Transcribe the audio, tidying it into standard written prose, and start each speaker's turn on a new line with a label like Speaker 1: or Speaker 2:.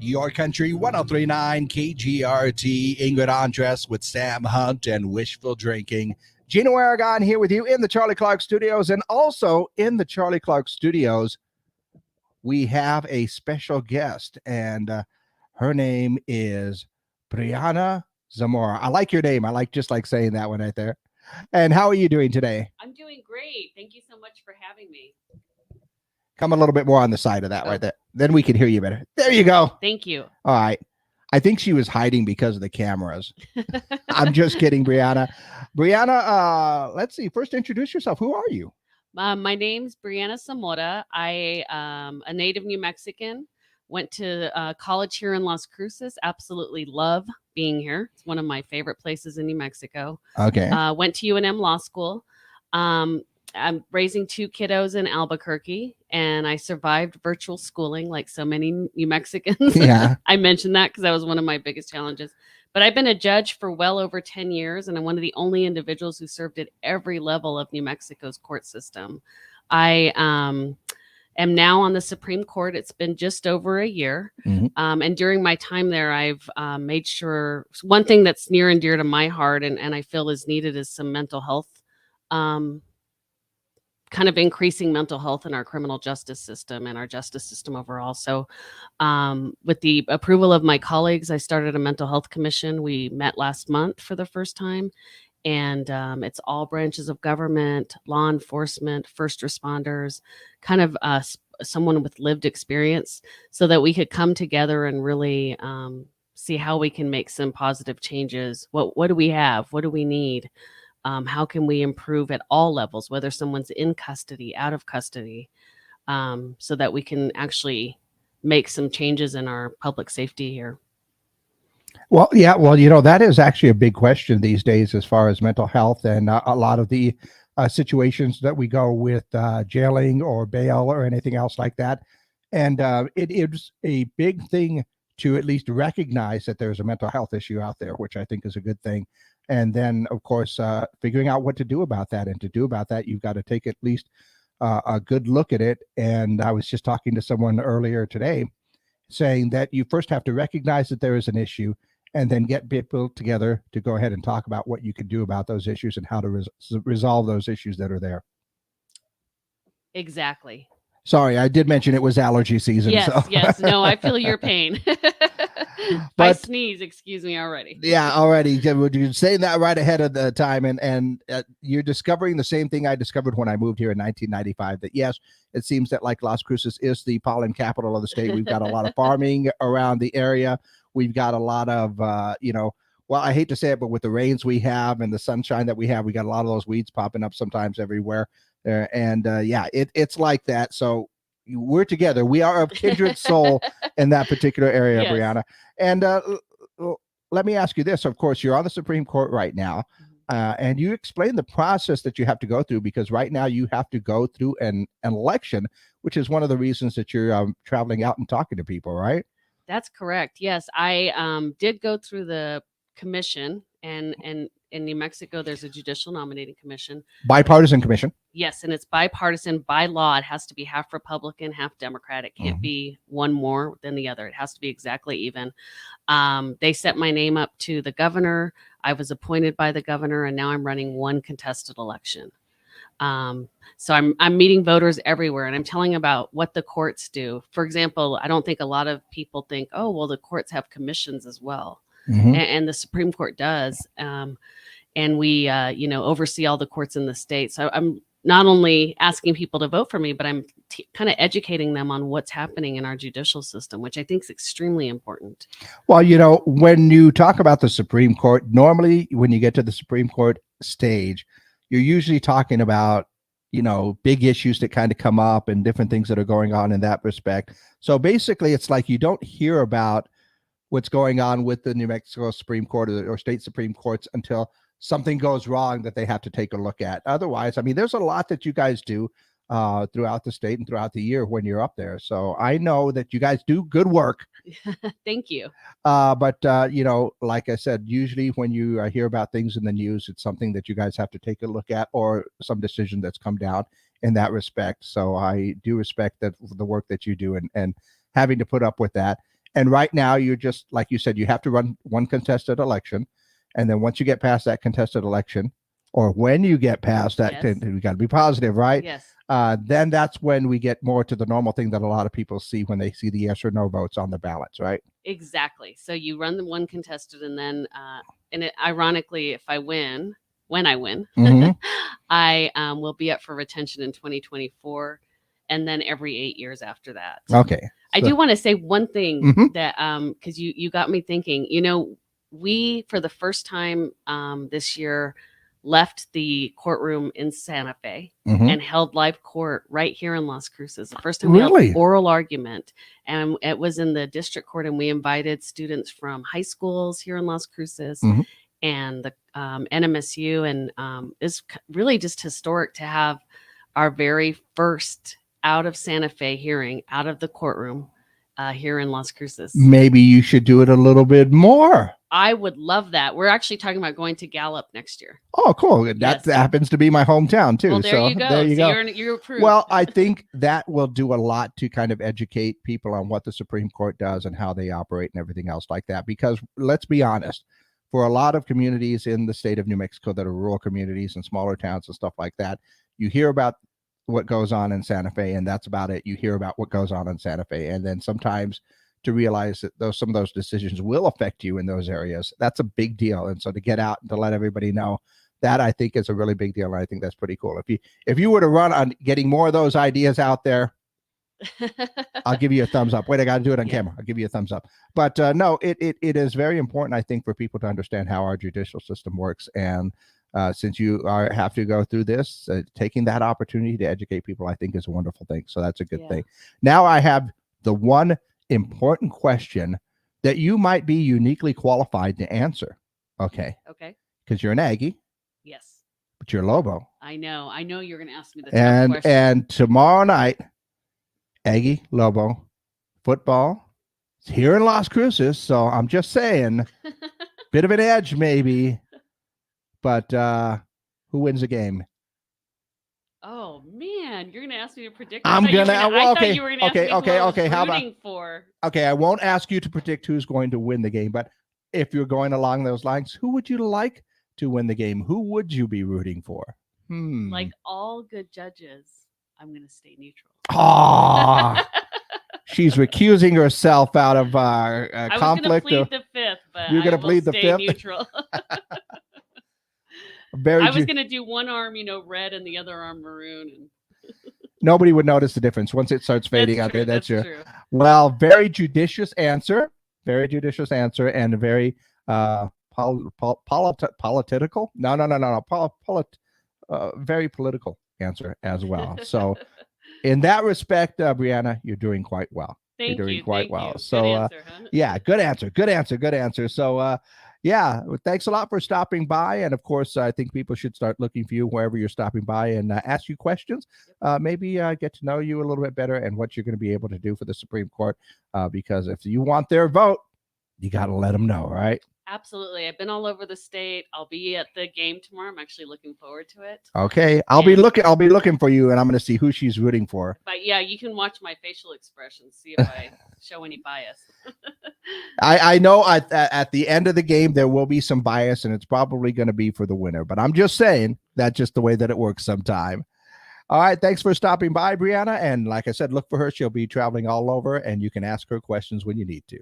Speaker 1: Your Country 1039 KGRT, Ingrid Andress with Sam Hunt and Wishful Drinking. Gino Aragon here with you in the Charlie Clark Studios, and also in the Charlie Clark Studios, we have a special guest, and her name is Briana Zamora. I like your name. I just like saying that one right there. And how are you doing today?
Speaker 2: I'm doing great. Thank you so much for having me.
Speaker 1: Come a little bit more on the side of that right there. Then we can hear you better. There you go.
Speaker 2: Thank you.
Speaker 1: All right. I think she was hiding because of the cameras. I'm just kidding, Briana. Briana, let's see. First, introduce yourself. Who are you?
Speaker 2: My name's Briana Zamora. I am a native New Mexican. Went to college here in Las Cruces. Absolutely love being here. It's one of my favorite places in New Mexico.
Speaker 1: Okay.
Speaker 2: Went to UNM Law School. I'm raising 2 kiddos in Albuquerque, and I survived virtual schooling like so many New Mexicans.
Speaker 1: Yeah.
Speaker 2: I mentioned that because that was one of my biggest challenges. But I've been a judge for well over 10 years, and I'm one of the only individuals who served at every level of New Mexico's court system. I am now on the Supreme Court. It's been just over a year.
Speaker 1: Mhm.
Speaker 2: And during my time there, I've made sure one thing that's near and dear to my heart and I feel is needed is some mental health kind of increasing mental health in our criminal justice system and our justice system overall. So with the approval of my colleagues, I started a mental health commission. We met last month for the first time. And it's all branches of government, law enforcement, first responders, kind of someone with lived experience so that we could come together and really see how we can make some positive changes. What do we have? What do we need? How can we improve at all levels, whether someone's in custody, out of custody, so that we can actually make some changes in our public safety here?
Speaker 1: Well, yeah. Well, that is actually a big question these days as far as mental health and a lot of the situations that we go with jailing or bail or anything else like that. And it is a big thing to at least recognize that there's a mental health issue out there, which I think is a good thing. And then, of course, figuring out what to do about that. And to do about that, you've got to take at least a good look at it. And I was just talking to someone earlier today saying that you first have to recognize that there is an issue and then get people together to go ahead and talk about what you can do about those issues and how to resolve those issues that are there.
Speaker 2: Exactly.
Speaker 1: Sorry, I did mention it was allergy season.
Speaker 2: Yes,
Speaker 1: so.
Speaker 2: yes. No, I feel your pain. I sneeze, excuse me already.
Speaker 1: Yeah, already. You're saying that right ahead of the time. And you're discovering the same thing I discovered when I moved here in 1995, that yes, it seems that like Las Cruces is the pollen capital of the state. We've got a lot of farming around the area. We've got a lot of, well, I hate to say it, but with the rains we have and the sunshine that we have, we got a lot of those weeds popping up sometimes everywhere. And yeah, it's like that. So we're together. We are of kindred soul in that particular area, yes. Briana. And let me ask you this. Of course, you're on the Supreme Court right now. And you explain the process that you have to go through, because right now you have to go through an election, which is one of the reasons that you're traveling out and talking to people, right?
Speaker 2: That's correct. Yes, I did go through the commission, and in New Mexico, there's a judicial nominating commission.
Speaker 1: Bipartisan commission.
Speaker 2: Yes, and it's bipartisan by law. It has to be half Republican, half Democrat. It can't be one more than the other. It has to be exactly even. They sent my name up to the governor. I was appointed by the governor, and now I'm running one contested election. So I'm meeting voters everywhere, and I'm telling about what the courts do. For example, I don't think a lot of people think, oh, well, the courts have commissions as well. And the Supreme Court does. And we, oversee all the courts in the state. So I'm not only asking people to vote for me, but I'm kind of educating them on what's happening in our judicial system, which I think is extremely important.
Speaker 1: Well, when you talk about the Supreme Court, normally when you get to the Supreme Court stage, you're usually talking about, big issues that kind of come up and different things that are going on in that respect. So basically, it's like you don't hear about what's going on with the New Mexico Supreme Court or state Supreme Courts until something goes wrong that they have to take a look at. Otherwise, I mean, there's a lot that you guys do throughout the state and throughout the year when you're up there. So I know that you guys do good work.
Speaker 2: Thank you.
Speaker 1: But like I said, usually when you hear about things in the news, it's something that you guys have to take a look at, or some decision that's come down in that respect. So I do respect that the work that you do and having to put up with that. And right now, you're just like you said, you have to run one contested election, and then once you get past that contested election, or when you get past that,
Speaker 2: Yes.
Speaker 1: we got to be positive, right?
Speaker 2: Yes.
Speaker 1: Then that's when we get more to the normal thing that a lot of people see when they see the yes or no votes on the ballots, right?
Speaker 2: Exactly. So you run the one contested, and then, ironically, if I win, when I win,
Speaker 1: Mhm.
Speaker 2: I will be up for retention in 2024, and then every 8 years after that.
Speaker 1: Okay.
Speaker 2: I do want to say one thing
Speaker 1: Mhm.
Speaker 2: that because you got me thinking. We for the first time this year left the courtroom in Santa Fe
Speaker 1: Mhm.
Speaker 2: and held live court right here in Las Cruces. The first time we
Speaker 1: Really?
Speaker 2: held oral argument, and it was in the district court, and we invited students from high schools here in Las Cruces
Speaker 1: Mhm.
Speaker 2: and the NMSU, and it's really just historic to have our very first out of Santa Fe hearing out of the courtroom here in Las Cruces.
Speaker 1: Maybe you should do it a little bit more.
Speaker 2: I would love that. We're actually talking about going to Gallup next year.
Speaker 1: Oh, cool. That
Speaker 2: Yes.
Speaker 1: happens to be my hometown too.
Speaker 2: Well, there
Speaker 1: so
Speaker 2: you go.
Speaker 1: there you
Speaker 2: So
Speaker 1: go.
Speaker 2: you're approved.
Speaker 1: Well, I think that will do a lot to kind of educate people on what the Supreme Court does and how they operate and everything else like that. Because let's be honest, for a lot of communities in the state of New Mexico that are rural communities and smaller towns and stuff like that, you hear about what goes on in Santa Fe, and that's about it. You hear about what goes on in Santa Fe, and then sometimes to realize that some of those decisions will affect you in those areas, that's a big deal. And so to get out and to let everybody know, that I think is a really big deal. And I think that's pretty cool. If you were to run on getting more of those ideas out there, I'll give you a thumbs up. Wait, I got to do it on camera. I'll give you a thumbs up. But no, it is very important, I think, for people to understand how our judicial system works. And since you have to go through this, taking that opportunity to educate people, I think, is a wonderful thing. So that's a good thing. Now I have the one important question that you might be uniquely qualified to answer. Okay.
Speaker 2: Okay.
Speaker 1: Because you're an Aggie.
Speaker 2: Yes.
Speaker 1: But you're Lobo.
Speaker 2: I know you're going to ask me the tough question.
Speaker 1: And tomorrow night, Aggie, Lobo, football. It's here in Las Cruces, so I'm just saying, bit of an edge maybe, but who wins the game?
Speaker 2: Oh man, you're going to ask me to predict.
Speaker 1: I thought you were going
Speaker 2: to ask me who I was rooting for.
Speaker 1: Okay, I won't ask you to predict who's going to win the game, but if you're going along those lines, who would you like to win the game? Who would you be rooting for?
Speaker 2: Like all good judges, I'm going to stay neutral.
Speaker 1: Oh, she's recusing herself out of conflict.
Speaker 2: I was going to plead the fifth, but
Speaker 1: you're going to plead the fifth.
Speaker 2: Neutral.
Speaker 1: I
Speaker 2: was going to do one arm, red, and the other arm maroon. And
Speaker 1: nobody would notice the difference once it starts fading out there.
Speaker 2: That's true.
Speaker 1: Well, very judicious answer. Very judicious answer, and a very political. Very political answer as well. So, in that respect, Briana, you're doing quite well.
Speaker 2: You're
Speaker 1: doing quite well.
Speaker 2: You.
Speaker 1: So,
Speaker 2: good answer, huh?
Speaker 1: Yeah, good answer. So, yeah, thanks a lot for stopping by. And of course, I think people should start looking for you wherever you're stopping by and ask you questions. Maybe get to know you a little bit better and what you're going to be able to do for the Supreme Court. Because if you want their vote, you got to let them know, right?
Speaker 2: Absolutely. I've been all over the state. I'll be at the game tomorrow. I'm actually looking forward to it.
Speaker 1: Okay. I'll be looking for you, and I'm going to see who she's rooting for.
Speaker 2: But yeah, you can watch my facial expressions, see if I show any bias.
Speaker 1: I know at the end of the game, there will be some bias, and it's probably going to be for the winner. But I'm just saying that's just the way that it works sometime. All right. Thanks for stopping by, Briana. And like I said, look for her. She'll be traveling all over, and you can ask her questions when you need to.